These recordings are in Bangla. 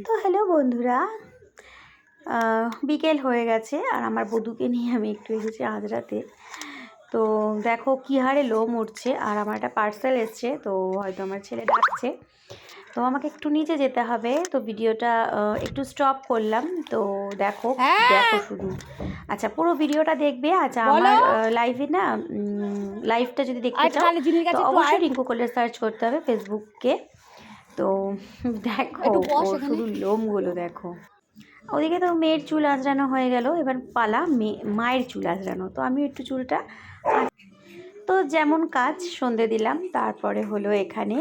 তো হ্যালো বন্ধুরা, বিকেল হয়ে গেছে আর আমার বধূকে নিয়ে আমি একটু এসেছি আজরাতে। তো দেখো কী হারে লোম উঠছে, আর আমার একটা পার্সেল এসছে, তো হয়তো আমার ছেলে ডাকছে, তো আমাকে একটু নিচে যেতে হবে। তো ভিডিওটা একটু স্টপ করলাম। তো দেখো দেখো শুধু, আচ্ছা পুরো ভিডিওটা দেখবে। আচ্ছা আমার লাইভে না, লাইভটা যদি দেখতে চাও তো অবশ্যই রিঙ্কু কোলে সার্চ করতে হবে ফেসবুককে। তো দেখো ওর শুধু লোমগুলো দেখো। ওদিকে তো মেয়ের চুল আঁচড়ানো হয়ে গেল, এবার পালা মায়ের চুল আঁচড়ানো। তো আমি একটু চুলটা, তো যেমন কাজ সন্ধে দিলাম, তারপরে হলো এখানে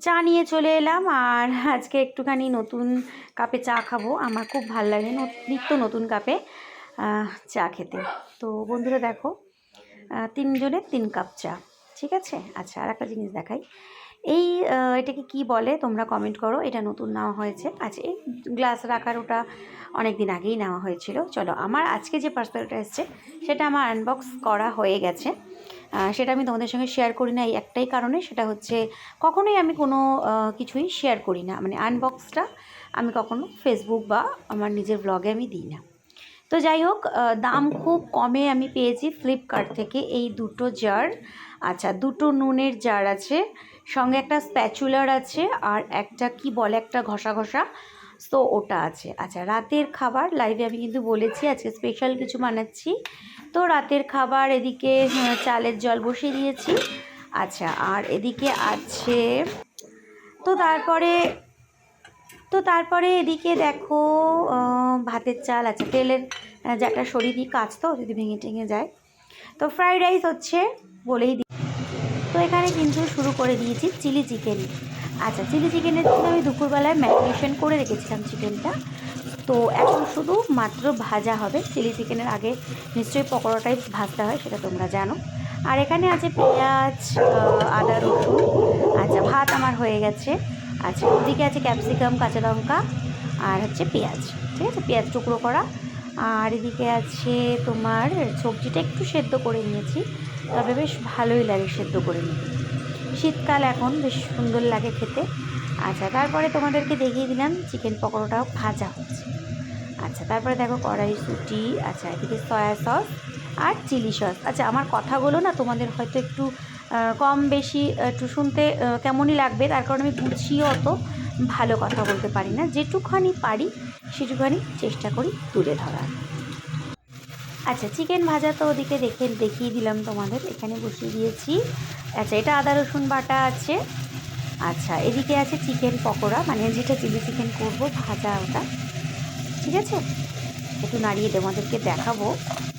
চা নিয়ে চলে এলাম। আর আজকে একটুখানি নতুন কাপে চা খাবো, আমার খুব ভাল লাগে নিত্য নতুন কাপে চা খেতে। তো বন্ধুরা দেখো, 3 জনের 3 কাপ চা, ঠিক আছে। আচ্ছা আর একটা জিনিস দেখাই, এই এটাকে কি বলে তোমরা কমেন্ট করো, এটা নতুন নেওয়া হয়েছে। আচ্ছা এই গ্লাস রাখার ওটা অনেক দিন আগেই নেওয়া হয়েছিল। চলো আমার আজকে যে পার্সেলটা এসছে সেটা আমার আনবক্স করা হয়ে গেছে, সেটা আমি তোমাদের সঙ্গে শেয়ার করি না এই একটাই কারণে, সেটা হচ্ছে কখনোই আমি কোনো কিছুই শেয়ার করি না, মানে আনবক্সটা আমি কখনো ফেসবুক বা আমার নিজের ব্লগে আমি দিই না। তো যাই হোক, দাম খুব কমে আমি পেয়েছি ফ্লিপকার্ট থেকে এই দুটো জার। আচ্ছা দুটো নুনের জার আছে, সঙ্গে একটা স্প্যাচুলার আছে, আর একটা কি বলে একটা ঘষা ঘষা, তো ওটা আছে। আচ্ছা রাতের খাবার লাইভে আমি কিন্তু বলেছি আজকে স্পেশাল কিছু বানাচ্ছি। তো রাতের খাবার এদিকে চালের জল বসিয়ে দিয়েছি। আচ্ছা আর এদিকে আছে, তো তারপরে এদিকে দেখো ভাতের চাল। আচ্ছা তেলের যাটা সরিয়ে দিই, কাজ তো যদি ভেঙে টেঙে যায়। তো ফ্রাইড রাইস হচ্ছে বলেই দিই। তো এখানে কিন্তু শুরু করে দিয়েছি চিলি চিকেন। আচ্ছা চিলি চিকেনের জন্য আমি দুপুরবেলায় ম্যারিনেশন করে রেখেছিলাম চিকেনটা, তো এখন শুধু মাত্র ভাজা হবে। চিলি চিকেনের আগে নিশ্চয়ই পকোড়াটাই ভাজতে হয়, সেটা তোমরা জানো। আর এখানে আছে পেঁয়াজ, আদা রসুন। আচ্ছা ভাত আমার হয়ে গেছে। আচ্ছা ওদিকে আছে ক্যাপসিকাম, কাঁচা লঙ্কা, আর হচ্ছে পেঁয়াজ, ঠিক আছে, পেঁয়াজ টুকরো করা। আর এদিকে আছে তোমার সবজিটা একটু সেদ্ধ করে নিয়েছি, তবে বেশ ভালোই লাগে সেদ্ধ করে নিতে, শীতকাল এখন বেশ সুন্দর লাগে খেতে। আচ্ছা তারপরে তোমাদেরকে দেখিয়ে দিলাম চিকেন পকোড়াটাও ভাজা হচ্ছে। আচ্ছা তারপরে দেখো কড়াইশুঁটি। আচ্ছা এদিকে সয়া সস আর চিলি সস। আচ্ছা আমার কথাগুলো না তোমাদের হয়তো একটু কম বেশি একটু শুনতে কেমনই লাগবে, তার কারণ আমি গুছিয়ে অত ভালো কথা বলতে পারি না, যেটুকুখানি পারি সেটুকুখানি চেষ্টা করি তুলে ধরার। আচ্ছা চিকেন ভাজা তো ওদিকে দেখিয়ে দিলাম তোমাদের, এখানে বসিয়ে দিয়েছি। আচ্ছা এটা আদা রসুন বাটা আছে। আচ্ছা এদিকে আছে চিকেন পকোড়া, মানে যেটা চিলি চিকেন করবো ভাজা ওটা, ঠিক আছে। একটু নাড়িয়ে তোমাদেরকে দেখাবো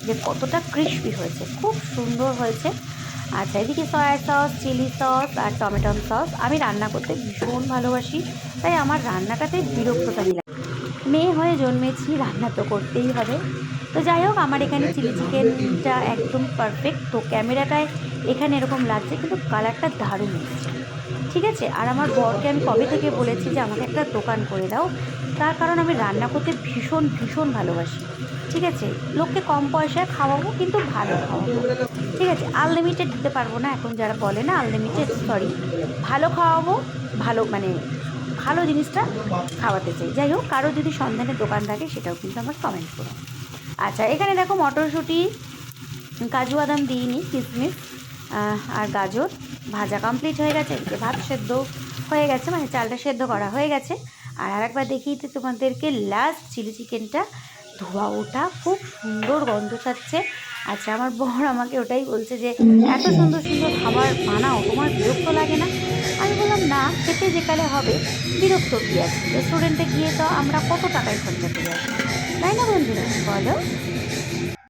যে কতটা ক্রিস্পি হয়েছে, খুব সুন্দর হয়েছে। আচ্ছা এদিকে সয়া সস, চিলি সস আর টমেটো সস। আমি রান্না করতে ভীষণ ভালোবাসি, তাই আমার রান্নাটাতে বিরক্ততা লাগে। মেয়ে হয়ে জন্মেছি, রান্না তো করতেই হবে। তো যাই হোক আমার এখানে চিলি চিকেনটা একদম পারফেক্ট। তো ক্যামেরাটায় এখানে এরকম লাগছে, কিন্তু কালারটা দারুণ এসেছে, ঠিক আছে। আর আমার বরকে আমি কবে থেকে বলেছি যে আমাকে একটা দোকান করে দাও, তার কারণ আমি রান্না করতে ভীষণ ভীষণ ভালোবাসি, ঠিক আছে। লোককে কম পয়সায় খাওয়াবো কিন্তু ভালো খাওয়াবো, ঠিক আছে। আনলিমিটেড দিতে পারবো না, এখন যারা বলে না আনলিমিটেড, সরি, ভালো খাওয়াবো, ভালো মানে ভালো জিনিসটা খাওয়াতে চাই। যাই হোক কারো যদি সন্ধানের দোকান থাকে সেটাও কিন্তু আমার কমেন্ট করো। আচ্ছা এখানে দেখো মটরশুঁটি, কাজু বাদাম দিইনি, কিশমিশ আর গাজর ভাজা কমপ্লিট হয়ে গেছে। এদিকে ভাত সেদ্ধ হয়ে গেছে, মানে চালটা সেদ্ধ করা হয়ে গেছে। আর আরেকবার দেখিয়ে দিতে তোমাদেরকে লাস্ট চিলি চিকেনটা ধোয়া ওঠা, খুব সুন্দর গন্ধ ছাড়ছে। আচ্ছা আমার বর আমাকে ওটাই বলছে যে এত সুন্দর সুন্দর খাবার বানাও, তোমার বিরক্ত লাগে না? আমি বললাম না, খেতে যেকালে হবে, বিরক্ত কী আছে, রেস্টুরেন্টে গিয়ে তো আমরা কত টাকায় খরচা করে আসি, তাই না বন্ধুরা বলো?